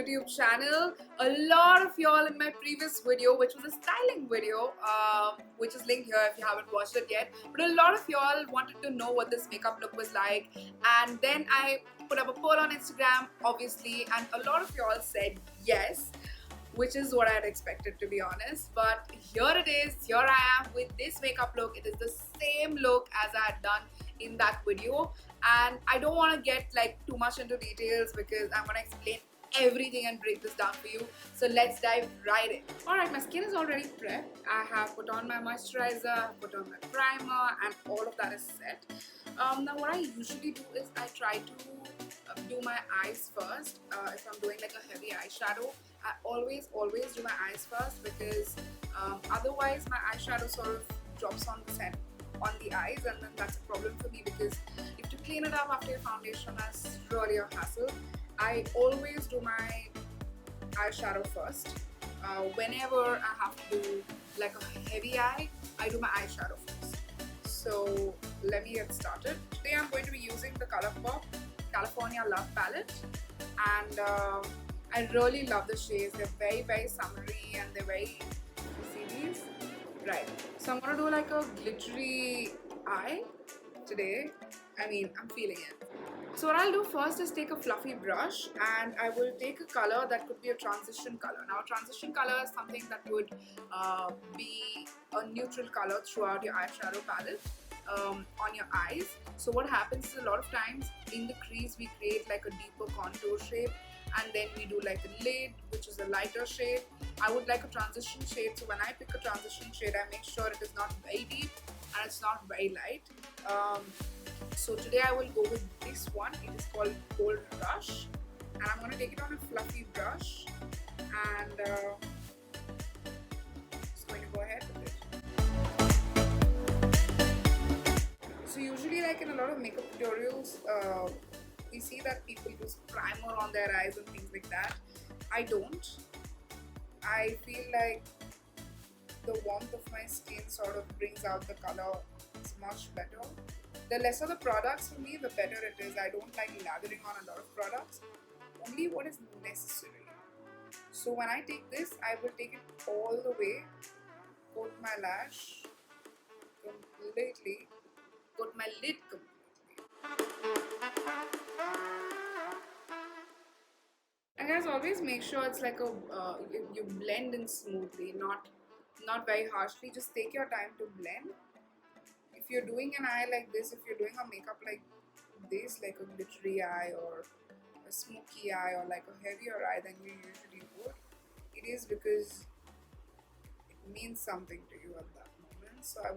YouTube channel. A lot of y'all in my previous video, which was a styling video, which is linked here if you haven't watched it yet, but a lot of y'all wanted to know what this makeup look was like, and then I put up a poll on Instagram, obviously, and a lot of y'all said yes, which is what I had expected, to be honest. But here it is, here I am with this makeup look. It is the same look as I had done in that video, and I don't want to get like too much into details because I'm going to explain everything and break this down for you. So let's dive right in. Alright, my skin is already prepped. I have put on my moisturizer, put on my primer, and all of that is set. Now what I usually do is I try to do my eyes first. If I'm doing like a heavy eyeshadow, I always do my eyes first because otherwise my eyeshadow sort of drops on the eyes, and then that's a problem for me because if to clean it up after your foundation, that's really a hassle. I always do my eyeshadow first. Whenever I have to do like a heavy eye, I do my eyeshadow first. So let me get started. Today I'm going to be using the ColourPop California Love palette, and I really love the shades. They're very summery and they're very, you see these? Right. So I'm going to do like a glittery eye today. I mean, I'm feeling it. So what I'll do first is take a fluffy brush and I will take a color that could be a transition color. Now a transition color is something that would be a neutral color throughout your eyeshadow palette on your eyes. So what happens is a lot of times in the crease we create like a deeper contour shape, and then we do like a lid, which is a lighter shade. I would like a transition shade, so when I pick a transition shade I make sure it is not very deep and it's not very light. So today I will go with this one. It is called Gold Rush, and I'm going to take it on a fluffy brush and just going to go ahead with it. So usually, like in a lot of makeup tutorials, we see that people use primer on their eyes and things like that. I don't. I feel like the warmth of my skin sort of brings out the color. It's much better. The lesser the products for me, the better it is. I don't like lathering on a lot of products. Only what is necessary. So when I take this, I will take it all the way, coat my lash completely, coat my lid completely. And guys, always make sure it's like a you blend in smoothly, not very harshly. Just take your time to blend. If you're doing an eye like this, if you're doing a makeup like this, like a glittery eye or a smoky eye or like a heavier eye than you usually would, it is because it means something to you at that moment. So I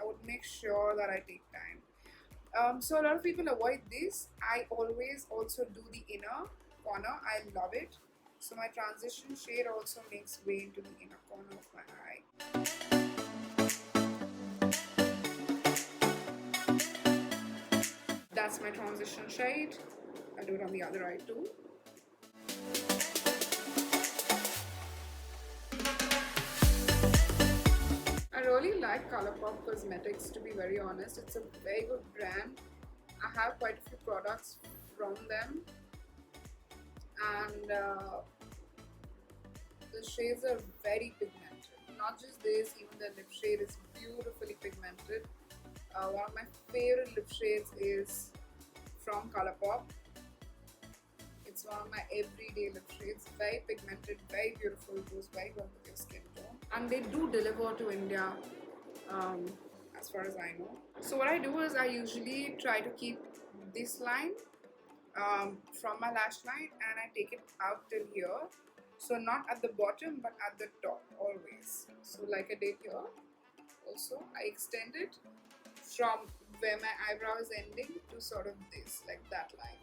would make sure that I take time. So a lot of people avoid this. I always also do the inner corner. I love it. So my transition shade also makes way into the inner corner of my eye. That's my transition shade. I'll do it on the other eye too. I really like ColourPop Cosmetics, to be very honest. It's a very good brand. I have quite a few products from them, and the shades are very pigmented. Not just this, even the lip shade is beautifully pigmented. One of my favorite lip shades is from ColourPop. It's one of my everyday lip shades. Very pigmented, very beautiful, goes very well with your skin tone. And they do deliver to India, as far as I know. So what I do is I usually try to keep this line from my lash line, and I take it out till here. So not at the bottom but at the top always. So like I did here. Also I extend it from where my eyebrow is ending to sort of this, like that line.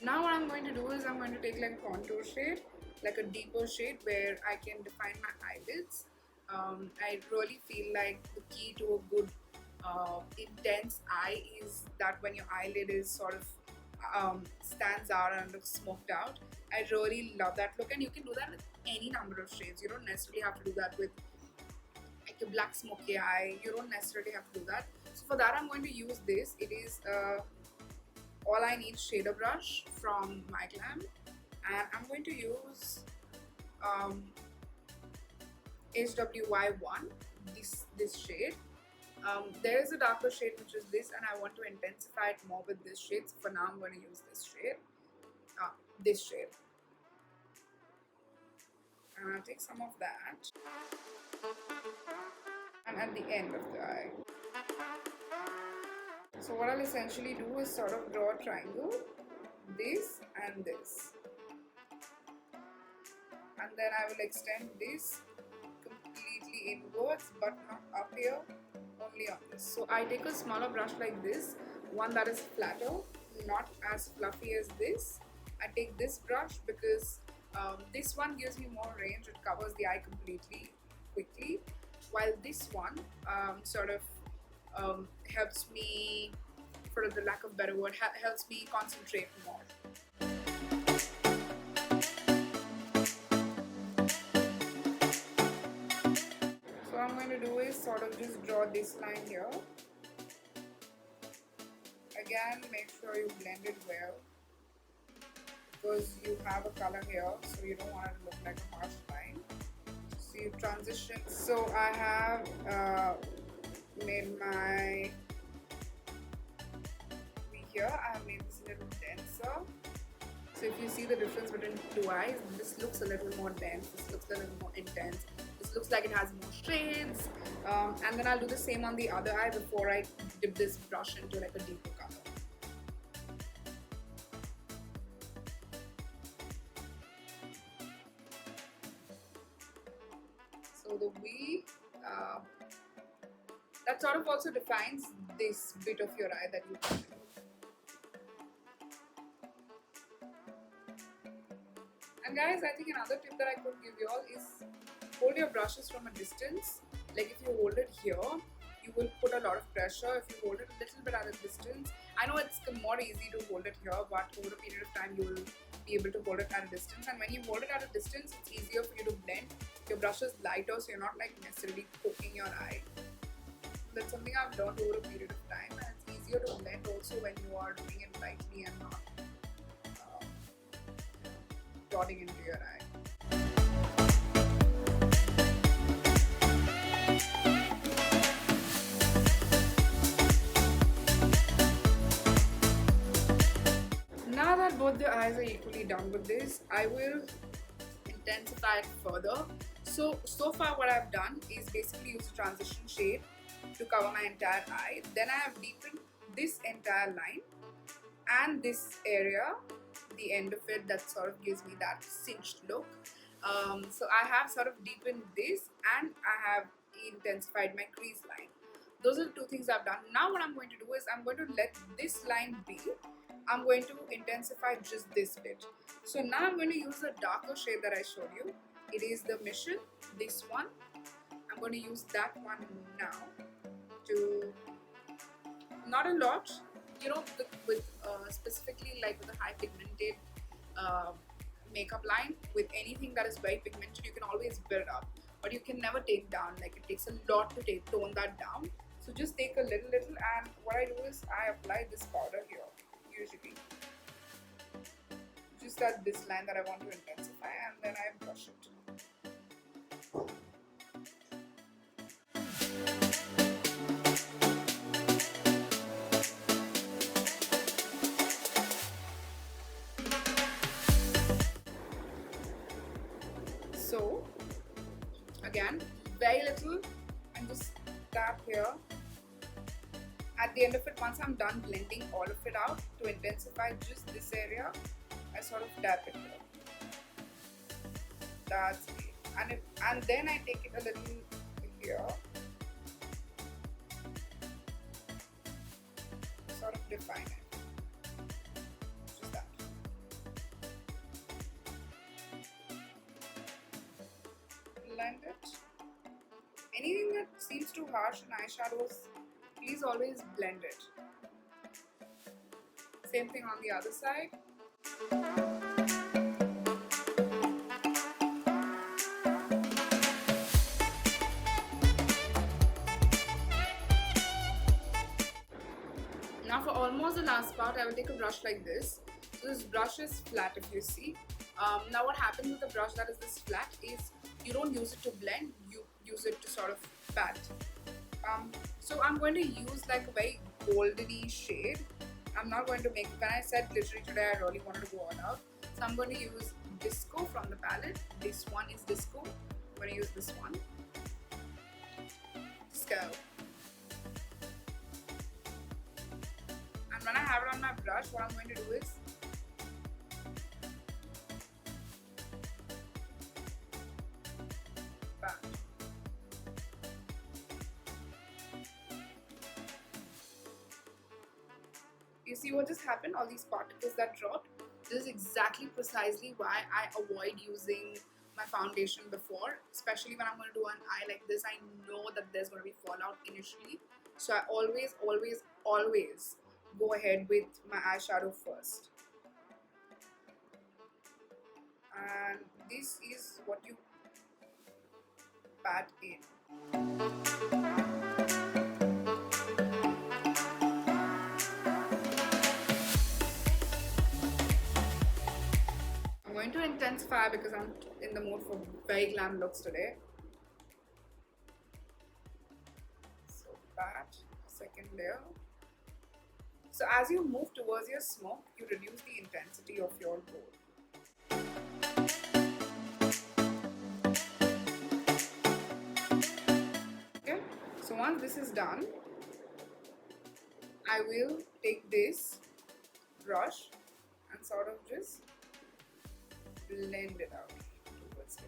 Now what I'm going to do is I'm going to take like a contour shade, like a deeper shade where I can define my eyelids. I really feel like the key to a good intense eye is that when your eyelid is sort of stands out and looks smoked out. I really love that look, and you can do that with any number of shades. You don't necessarily have to do that with like a black smoky eye. You don't necessarily have to do that. So for that I'm going to use this. It is All I Need shader brush from My Glam, and I'm going to use HWY1, this shade. There is a darker shade which is this, and I want to intensify it more with this shade. So for now I'm going to use this shade. This shade. And I'll take some of that, and at the end of the eye. So what I'll essentially do is sort of draw a triangle, this and this, and then I will extend this completely inwards, but not up here, only on this. So I take a smaller brush like this, one that is flatter, not as fluffy as this. I take this brush because this one gives me more range, it covers the eye completely quickly, while this one sort of helps me, for the lack of a better word, helps me concentrate more. So what I'm going to do is sort of just draw this line here. Again, make sure you blend it well, because you have a color here, so you don't want it to look like a harsh line. So you transition. So I have made my here. I have made this a little denser. So if you see the difference between two eyes, this looks a little more dense, this looks a little more intense, this looks like it has more shades, and then I'll do the same on the other eye before I dip this brush into like a deeper color. So the V, that sort of also defines this bit of your eye that you can do. And guys, I think another tip that I could give you all is hold your brushes from a distance. Like if you hold it here, you will put a lot of pressure. If you hold it a little bit at a distance, I know it's more easy to hold it here, but over a period of time you will be able to hold it at a distance. And when you hold it at a distance, it's easier for you to blend. Your brush is lighter, so you're not like necessarily poking your eye. That's something I've learned over a period of time, and it's easier to blend also when you are doing it lightly and not dotting into your eye. Now that both the eyes are equally done with this, I will intensify it further. So far what I've done is basically use a transition shade to cover my entire eye. Then I have deepened this entire line and this area, the end of it, that sort of gives me that cinched look. So I have sort of deepened this and I have intensified my crease line. Those are the two things I've done. Now what I'm going to do is I'm going to let this line be. I'm going to intensify just this bit. So now I'm going to use the darker shade that I showed you. It is the Mission, this one. I'm going to use that one now to, not a lot, you know, with specifically like with a high pigmented makeup line. With anything that is very pigmented, you can always build up, but you can never take down. Like it takes a lot to tone that down. So just take a little, and what I do is I apply this powder here, usually just at this line that I want to intensify, and then I brush it. So again, very little, and just tap here. At the end of it, once I'm done blending all of it out, to intensify just this area, I sort of tap it here. That's it. And then I take it a little here, sort of define it. Just that. Blend it. Anything that seems too harsh in eyeshadows, please always blend it. Same thing on the other side. was the last part. I will take a brush like this. So this brush is flat if you see. Now what happens with a brush that is this flat is you don't use it to blend, you use it to sort of pat. So I'm going to use like a very goldeny shade. I'm not going to make, when I said glittery today, I really wanted to go all out. So I'm going to use Disco from the palette. This one is Disco. I'm going to use this one. Disco. And when I have it on my brush, what I'm going to do is pat. You see what just happened? All these particles that dropped. This is exactly precisely why I avoid using my foundation before, especially when I'm going to do an eye like this. I know that there's going to be fallout initially, so I always go ahead with my eyeshadow first. And this is what you pat in. I'm going to intensify because I'm in the mood for very glam looks today. So pat, second layer. So as you move towards your smoke, you reduce the intensity of your gold. Okay, so once this is done, I will take this brush and sort of just blend it out towards here.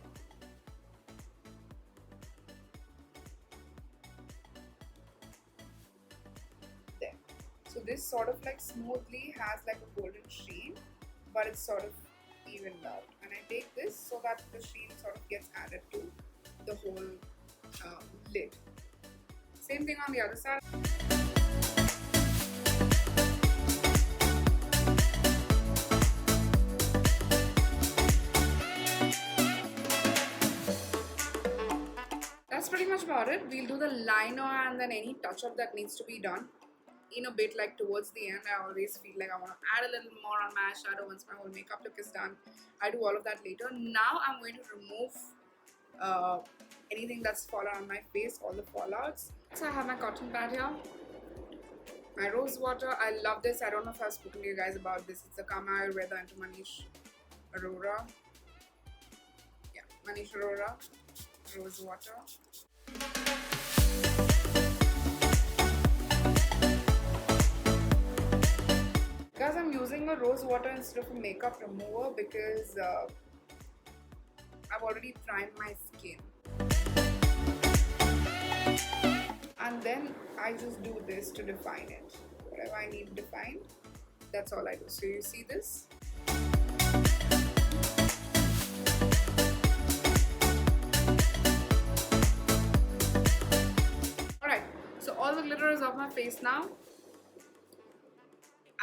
There. So this sort of like smoothly has like a golden sheen, but it's sort of evened out. And I take this so that the sheen sort of gets added to the whole lid. Same thing on the other side. That's pretty much about it. We'll do the liner and then any touch up that needs to be done in a bit, like towards the end. I always feel like I want to add a little more on my eyeshadow once my whole makeup look is done. I do all of that later. Now I'm going to remove anything that's fallen on my face, all the fallouts. So I have my cotton pad here, my rose water. I love this. I don't know if I've spoken to you guys about this. It's a Kama Ayurveda into Manish Arora. Yeah, Manish Arora rose water. Guys, I'm using a rose water instead of a makeup remover because I've already primed my skin. And then I just do this to define it. Whatever I need defined, that's all I do. So you see this? Alright, so all the glitter is off my face now.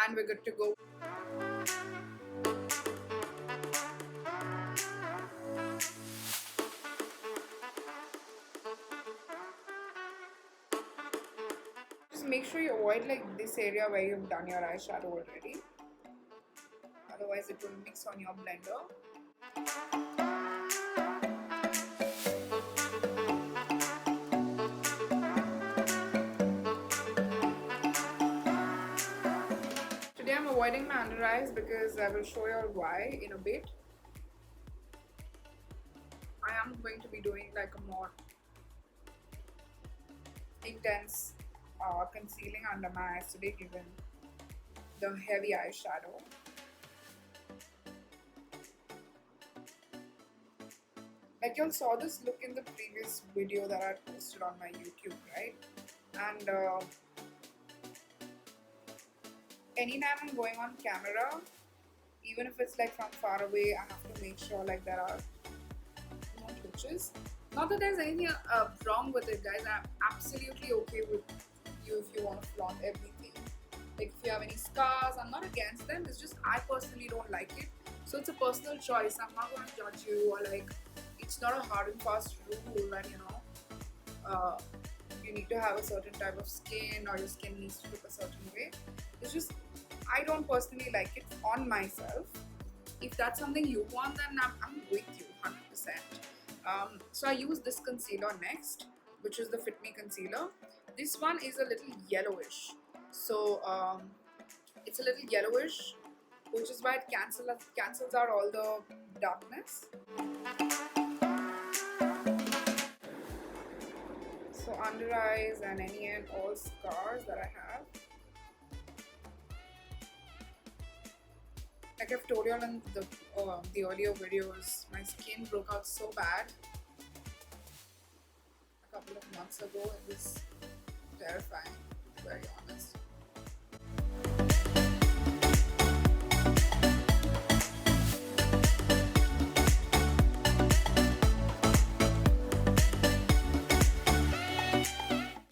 And we're good to go. Just make sure you avoid like this area where you've done your eyeshadow already. Otherwise it will mix on your blender. I'm avoiding my under eyes because I will show you all why in a bit. I am going to be doing like a more intense concealing under my eyes today given the heavy eyeshadow. Like you all saw this look in the previous video that I posted on my YouTube, right? And anytime I'm going on camera, even if it's like from far away, I have to make sure like there are no twitches. Not that there's anything wrong with it, guys. I'm absolutely okay with you if you want to flaunt everything. Like if you have any scars, I'm not against them. It's just I personally don't like it. So it's a personal choice. I'm not going to judge you, or like it's not a hard and fast rule that you need to have a certain type of skin or your skin needs to look a certain way. It's just I don't personally like it on myself. If that's something you want, then I'm with you 100%. So I use this concealer next, which is the Fit Me concealer. This one is a little yellowish, so it's a little yellowish, which is why it cancels out all the darkness. So under eyes and any and all scars that I have. Like I've told you all in the earlier videos, my skin broke out so bad a couple of months ago. It was terrifying, to be very honest.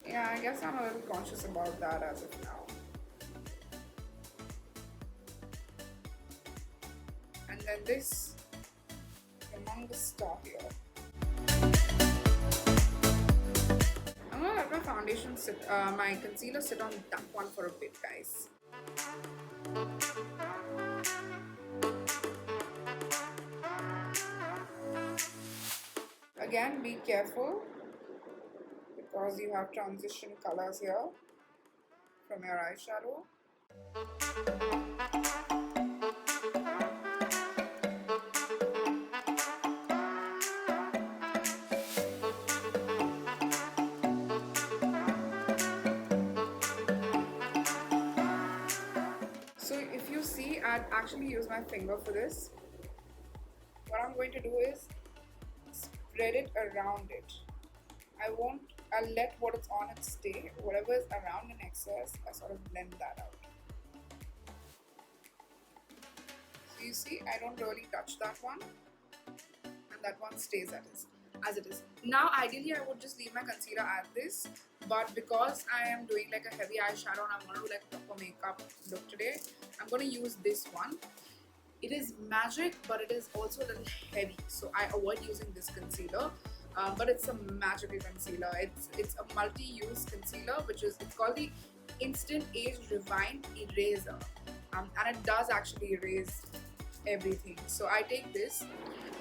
Yeah, I guess I'm a little conscious about that as of now. And then this humongous star here. I'm gonna let my foundation sit, my concealer sit on that one for a bit, guys. Again, be careful because you have transition colors here from your eyeshadow. So if you see, I'd actually use my finger for this. What I'm going to do is spread it around it. I'll let what it's on it stay. Whatever is around in excess, I sort of blend that out. So you see, I don't really touch that one, and that one stays as it is. Now ideally I would just leave my concealer as this, but because I am doing like a heavy eyeshadow and I'm going to do like a proper makeup look today, I'm going to use this one. It is magic, but it is also a little heavy, so I avoid using this concealer. But it's a magical concealer. It's a multi-use concealer, it's called the Instant Age Rewind Eraser, and it does actually erase everything. So I take this.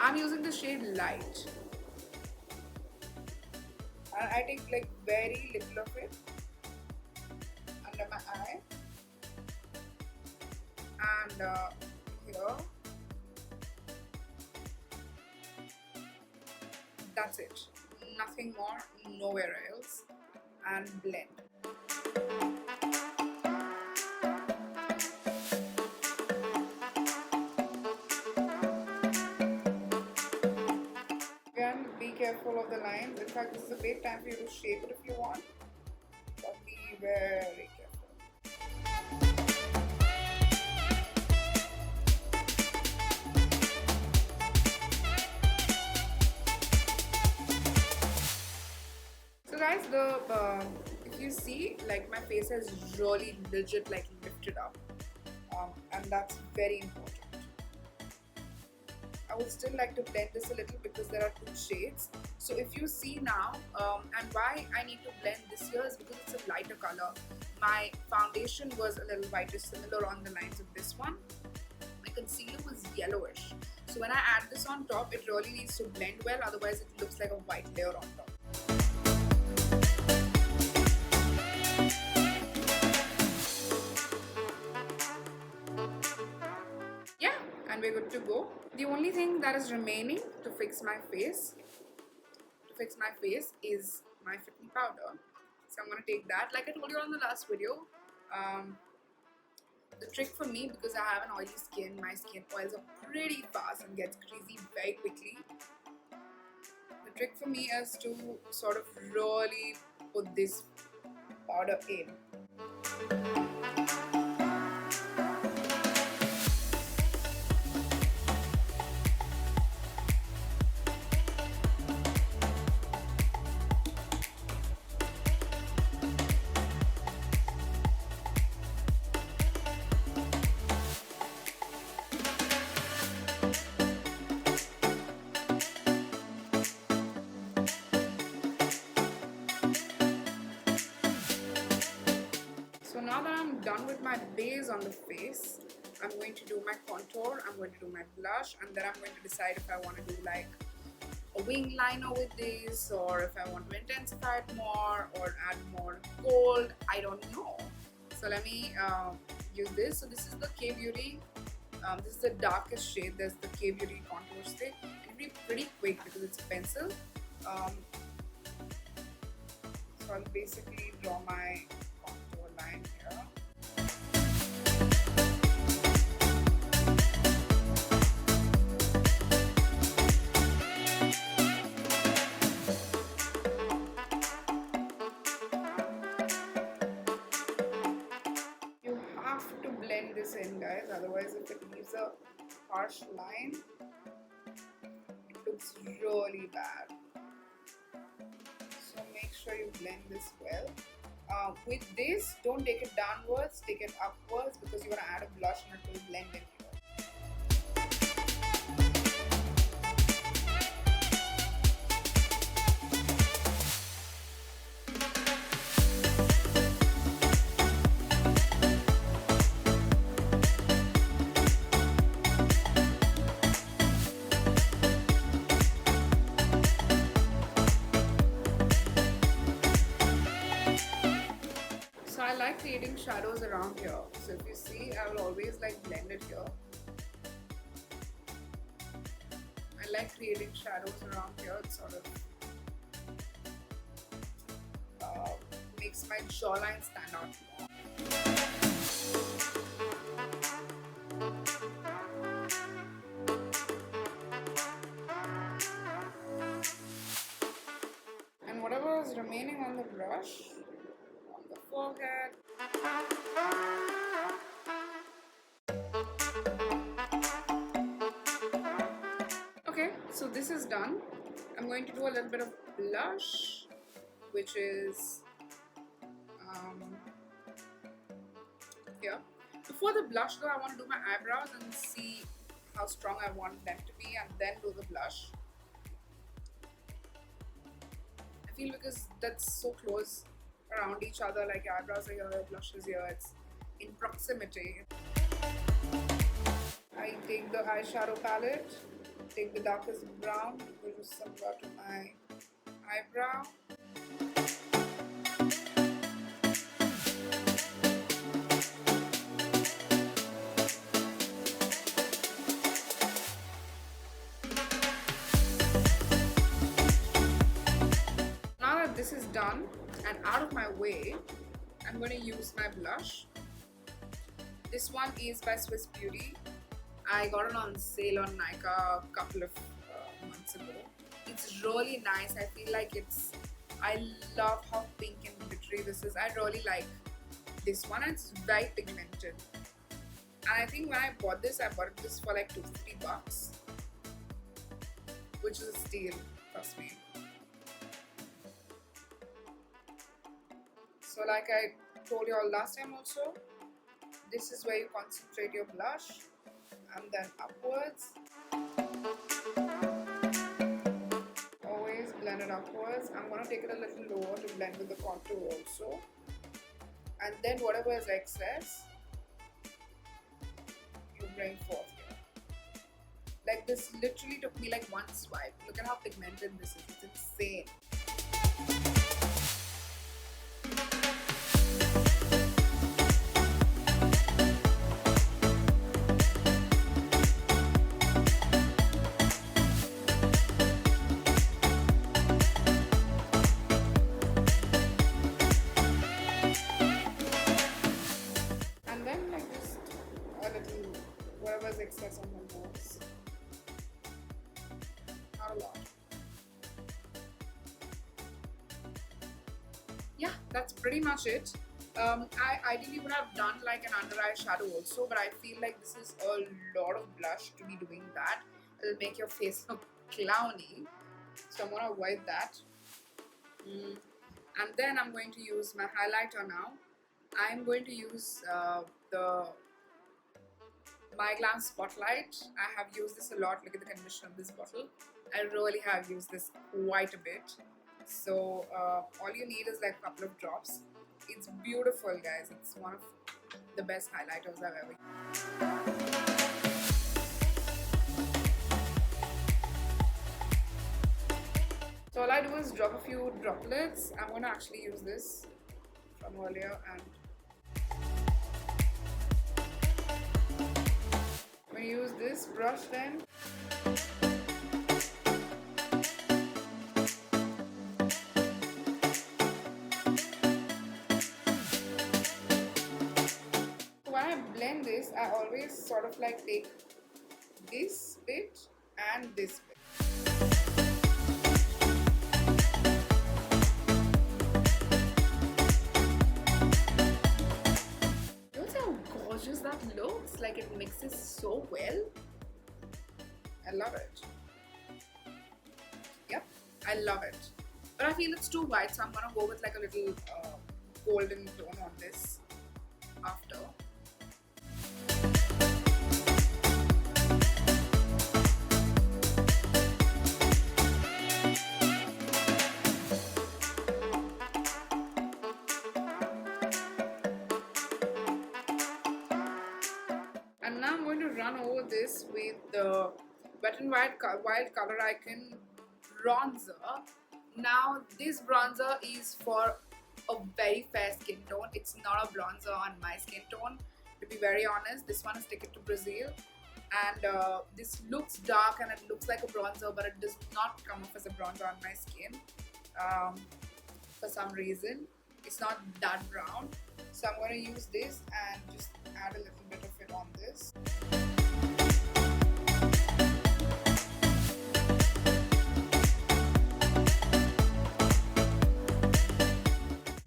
I'm using the shade Light, and I take like very little of it under my eye and here. That's it. Nothing more, nowhere else. And blend. Again, be careful of the lines. In fact, this is a great time for you to shape it if you want. But be very careful. So guys, if you see, like my face has really legit like lifted up, and that's very important. I would still like to blend this a little because there are two shades. So if you see now, and why I need to blend this here is because it's a lighter color. My foundation was a little whitish, similar on the lines of this one. My concealer was yellowish. So when I add this on top, it really needs to blend well, otherwise it looks like a white layer on top. Yeah, and we're good to go. The only thing that is remaining to fix my face is my Fit Me powder. So I'm going to take that. Like I told you on the last video, the trick for me, because I have an oily skin, my skin oils up pretty fast and gets greasy very quickly. The trick for me is to sort of really put this powder in. So now that done with my base on the face, I'm going to do my contour, I'm going to do my blush, and then I'm going to decide if I want to do like a wing liner with this, or if I want to intensify it more or add more gold. I don't know. So let me use this. So this is the K Beauty. This is the darkest shade. There's the K Beauty contour stick. It'll be pretty quick because it's a pencil. So I'll basically draw my contour line here. You have to blend this in, guys, otherwise if it leaves a harsh line, it looks really bad. So make sure you blend this well. With this, don't take it downwards, take it upwards, because you're going to add a blush and it will blend in here. So I like creating shadows around here. So if you see, I will always like blend it here. I like creating shadows around here. It sort of makes my jawline stand out more. And whatever is remaining on the brush, on the forehead. Okay, so this is done. I'm going to do a little bit of blush, which is here. Before the blush though, I want to do my eyebrows and see how strong I want them to be, and then do the blush. I feel because that's so close around each other, like your eyebrows are here, blush is here, it's in proximity. I take the eyeshadow palette, take the darkest brown, go to somewhere to my eyebrow. Now that this is done and out of my way, I'm going to use my blush. This one is by Swiss Beauty. I got it on sale on Nykaa a couple of months ago. It's really nice. I feel like I love how pink and glittery this is. I really like this one, and it's very pigmented. And I think when I bought this for like $2-3, which is a steal, trust me. So like I told you all last time also, this is where you concentrate your blush, and then upwards. Always blend it upwards. I'm going to take it a little lower to blend with the contour also. And then whatever is excess, you bring forth here. Like this literally took me like one swipe. Look at how pigmented this is. It's insane. Whatever's excess on the nose. Not a lot. Yeah, that's pretty much it. I ideally would have done like an under eye shadow also, but I feel like this is a lot of blush to be doing that. It'll make your face look clowny. So I'm going to avoid that. And then I'm going to use my highlighter now. I'm going to use the My Glam Spotlight. I have used this a lot. Look at the condition of this bottle. I really have used this quite a bit. So all you need is like a couple of drops. It's beautiful, guys. It's one of the best highlighters I've ever used. So all I do is drop a few droplets. I'm going to actually use this from earlier, and I'm going to use this brush then. So when I blend this, I always sort of like take this bit and this bit. Gorgeous that looks, like it mixes so well. I love it. Yep, I love it. But I feel it's too white, so I'm gonna go with like a little golden tone on this after. And now I'm going to run over this with the Wet n Wild Color Icon bronzer. Now this bronzer is for a very fair skin tone. It's not a bronzer on my skin tone, to be very honest. This one is Ticket to Brazil, and this looks dark and it looks like a bronzer, but it does not come off as a bronzer on my skin for some reason. It's not that brown, so I'm going to use this and just add a little bit of it on this.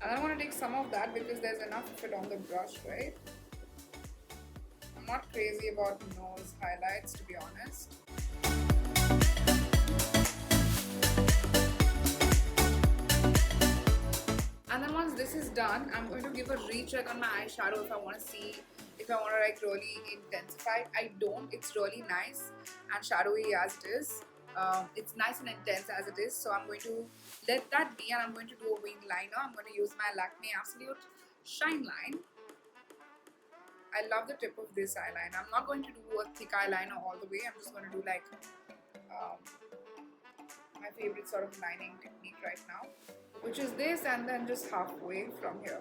And I want to take some of that because there's enough of it on the brush, right? I'm not crazy about nose highlights, to be honest. And then once this is done, I'm going to give a recheck on my eyeshadow if I want to see if I want to like really intensify it. I don't. It's really nice and shadowy as it is. It's nice and intense as it is. So I'm going to let that be, and I'm going to do a wing liner. I'm going to use my Lakme Absolute Shine Line. I love the tip of this eyeliner. I'm not going to do a thick eyeliner all the way. I'm just going to do like my favorite sort of lining technique right now, which is this, and then just halfway from here.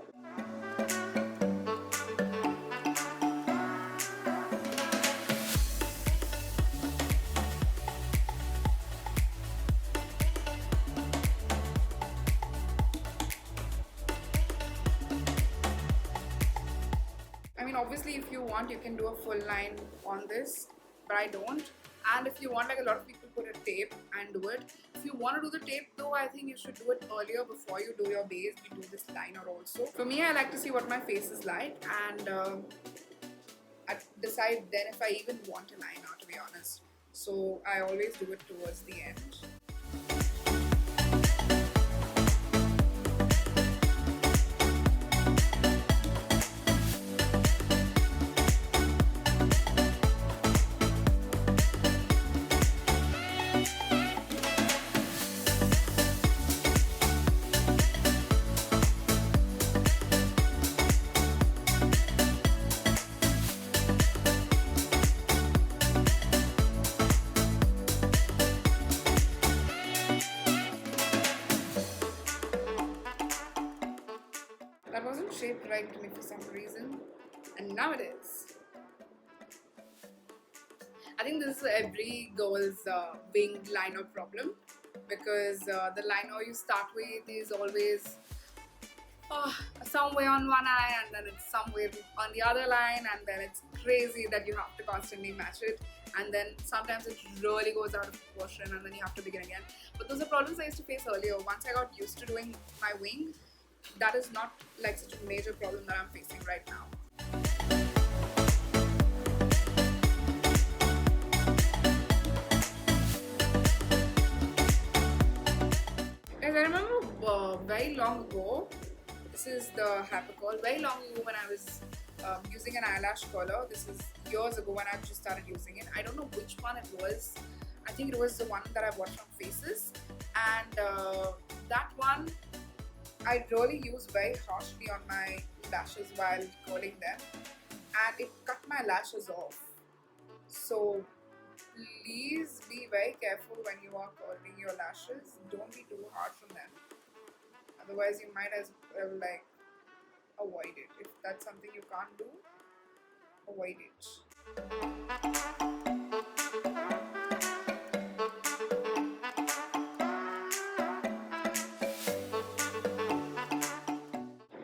I mean, obviously if you want, you can do a full line on this, but I don't. And if you want, like a lot of people put a tape and do it. If you want to do the tape though, I think you should do it earlier before you do your base. You do this liner also. For me, I like to see what my face is like, and I decide then if I even want a liner, to be honest. So I always do it towards the end. That wasn't shaped right to me for some reason, and now it is. I think this is every girl's winged liner problem, because the liner you start with is always somewhere on one eye, and then it's somewhere on the other line, and then it's crazy that you have to constantly match it, and then sometimes it really goes out of proportion, and then you have to begin again. But those are problems I used to face earlier. Once I got used to doing my wing, that is not like such a major problem that I'm facing right now. Guys, I remember very long ago, this is the Hypercurl, very long ago when I was using an eyelash curler. This is years ago when I just started using it. I don't know which one it was. I think it was the one that I bought from Faces, and that one I really use very harshly on my lashes while curling them, and it cut my lashes off. So please be very careful when you are curling your lashes. Don't be too harsh on them. Otherwise, you might as well like avoid it. If that's something you can't do, avoid it.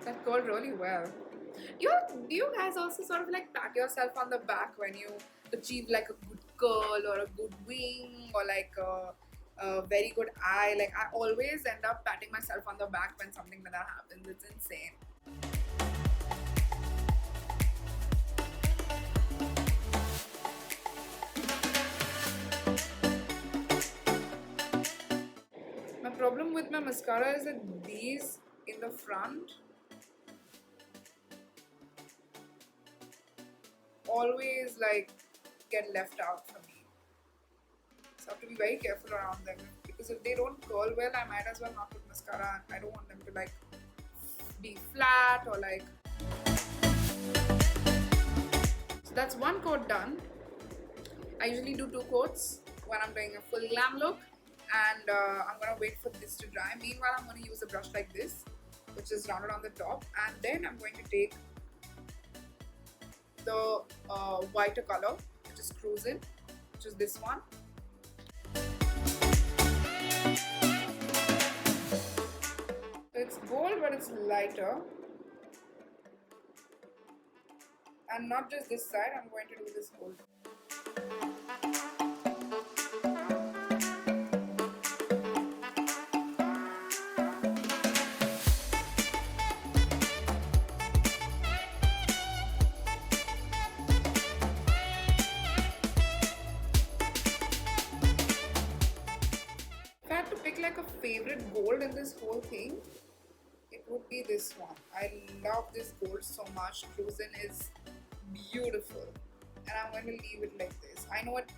That curled really well. Do you guys also sort of like pat yourself on the back when you achieve like a good curl or a good wing or like a very good eye? Like I always end up patting myself on the back when something like that happens. It's insane. My problem with my mascara is that these in the front always like get left out for me. So I have to be very careful around them, because if they don't curl well, I might as well not put mascara. I don't want them to like be flat or like. So that's one coat done. I usually do 2 coats when I'm doing a full glam look, and I'm gonna wait for this to dry. Meanwhile, I'm gonna use a brush like this, which is rounded on the top, and then I'm going to take the whiter color, which is Cruisin', which is this one. It's gold, but it's lighter. And not just this side, I'm going to do this gold. Like a favorite gold in this whole thing, it would be this one. I love this gold so much. Cruisin' is beautiful, and I'm going to leave it like this. I know it.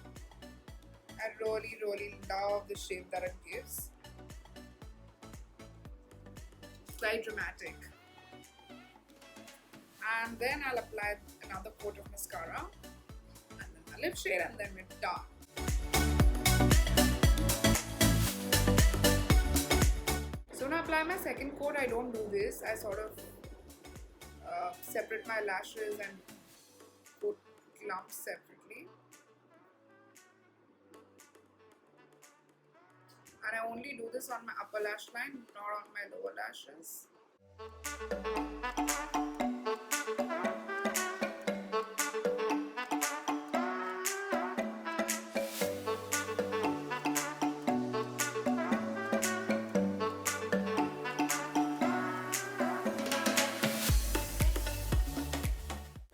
I really love the shape that it gives. It's very dramatic. And then I'll apply another coat of mascara, and then my lip shade, and then we're done. So when I apply my second coat, I don't do this. I sort of separate my lashes and put clumps separately. And I only do this on my upper lash line, not on my lower lashes.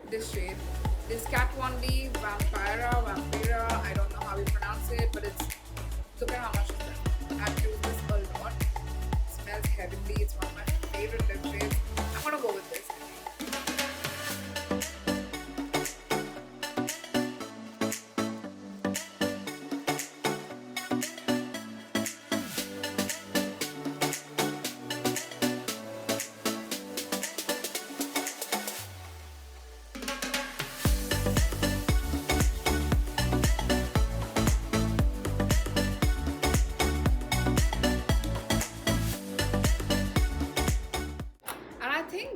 This shade, this Kat Von D Vampira, I don't know how you pronounce it, but it's, look at how much it's done. I've used this a lot. It smells heavenly. It's one of my favorite lip shades. I'm gonna go with this.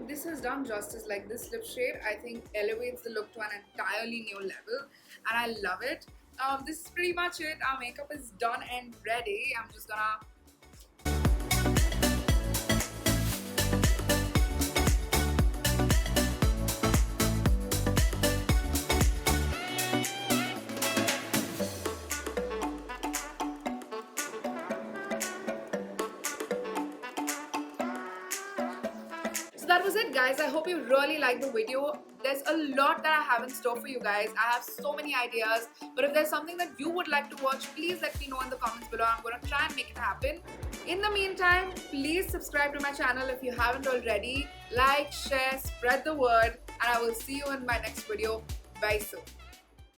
This has done justice. Like this lip shade, I think elevates the look to an entirely new level, and I love it. This is pretty much it. Our makeup is done and ready. I'm just gonna that was it, guys. I hope you really liked the video. There's a lot that I have in store for you guys. I have so many ideas, but if there's something that you would like to watch, please let me know in the comments below. I'm gonna try and make it happen. In the meantime, please subscribe to my channel if you haven't already. Like, share, spread the word, and I will see you in my next video very soon.